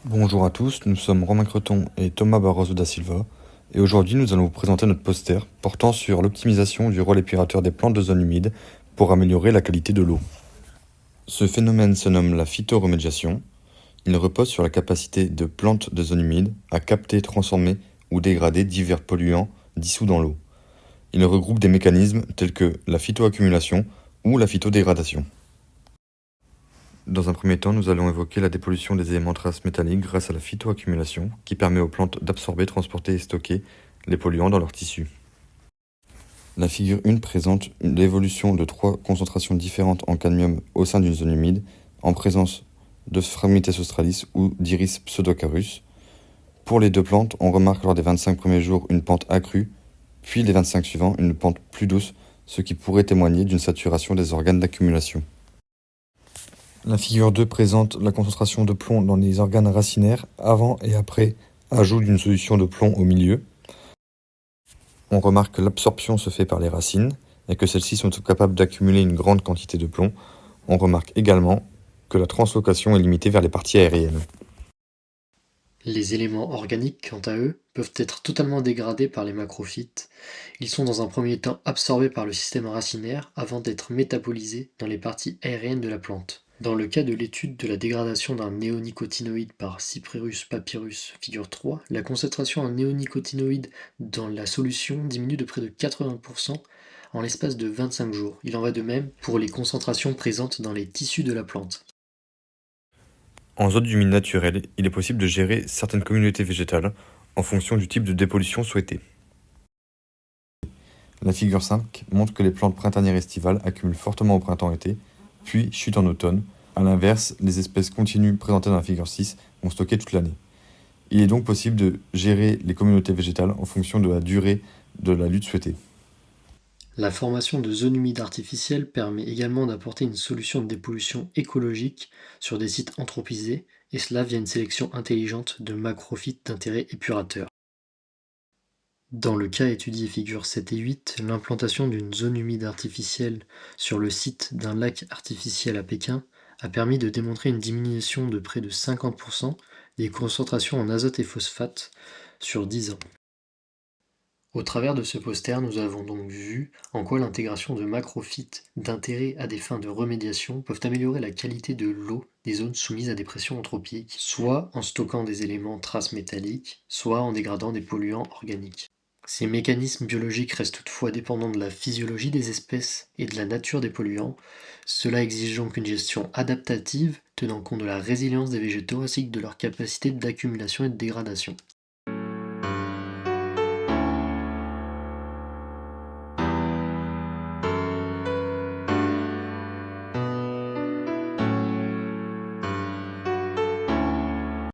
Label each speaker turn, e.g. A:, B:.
A: Bonjour à tous, nous sommes Romain Creton et Thomas Barroso da Silva, et aujourd'hui nous allons vous présenter notre poster portant sur l'optimisation du rôle épurateur des plantes de zones humides pour améliorer la qualité de l'eau. Ce phénomène se nomme la phytoremédiation. Il repose sur la capacité de plantes de zones humides à capter, transformer ou dégrader divers polluants dissous dans l'eau. Il regroupe des mécanismes tels que la phytoaccumulation ou la phytodégradation. Dans un premier temps, nous allons évoquer la dépollution des éléments traces métalliques grâce à la phytoaccumulation, qui permet aux plantes d'absorber, transporter et stocker les polluants dans leurs tissus. La figure 1 présente l'évolution de 3 concentrations différentes en cadmium au sein d'une zone humide, en présence de Phragmites australis ou d'Iris pseudocarus. Pour les deux plantes, on remarque lors des 25 premiers jours une pente accrue, puis les 25 suivants une pente plus douce, ce qui pourrait témoigner d'une saturation des organes d'accumulation. La figure 2 présente la concentration de plomb dans les organes racinaires avant et après ajout d'une solution de plomb au milieu. On remarque que l'absorption se fait par les racines et que celles-ci sont capables d'accumuler une grande quantité de plomb. On remarque également que la translocation est limitée vers les parties aériennes.
B: Les éléments organiques, quant à eux, peuvent être totalement dégradés par les macrophytes. Ils sont dans un premier temps absorbés par le système racinaire avant d'être métabolisés dans les parties aériennes de la plante. Dans le cas de l'étude de la dégradation d'un néonicotinoïde par Cyperus papyrus, figure 3, la concentration en néonicotinoïdes dans la solution diminue de près de 80% en l'espace de 25 jours. Il en va de même pour les concentrations présentes dans les tissus de la plante.
A: En zone humide naturelle, il est possible de gérer certaines communautés végétales en fonction du type de dépollution souhaité. La figure 5 montre que les plantes printanières estivales accumulent fortement au printemps-été, puis chutent en automne. A l'inverse, les espèces continues présentées dans la figure 6 vont stocker toute l'année. Il est donc possible de gérer les communautés végétales en fonction de la durée de la lutte souhaitée.
B: La formation de zones humides artificielles permet également d'apporter une solution de dépollution écologique sur des sites anthropisés, et cela via une sélection intelligente de macrophytes d'intérêt épurateur. Dans le cas étudié figures 7 et 8, l'implantation d'une zone humide artificielle sur le site d'un lac artificiel à Pékin a permis de démontrer une diminution de près de 50% des concentrations en azote et phosphate sur 10 ans. Au travers de ce poster, nous avons donc vu en quoi l'intégration de macrophytes d'intérêt à des fins de remédiation peuvent améliorer la qualité de l'eau des zones soumises à des pressions anthropiques, soit en stockant des éléments traces métalliques, soit en dégradant des polluants organiques. Ces mécanismes biologiques restent toutefois dépendants de la physiologie des espèces et de la nature des polluants. Cela exige donc une gestion adaptative tenant compte de la résilience des végétaux ainsi que de leur capacité d'accumulation et de dégradation.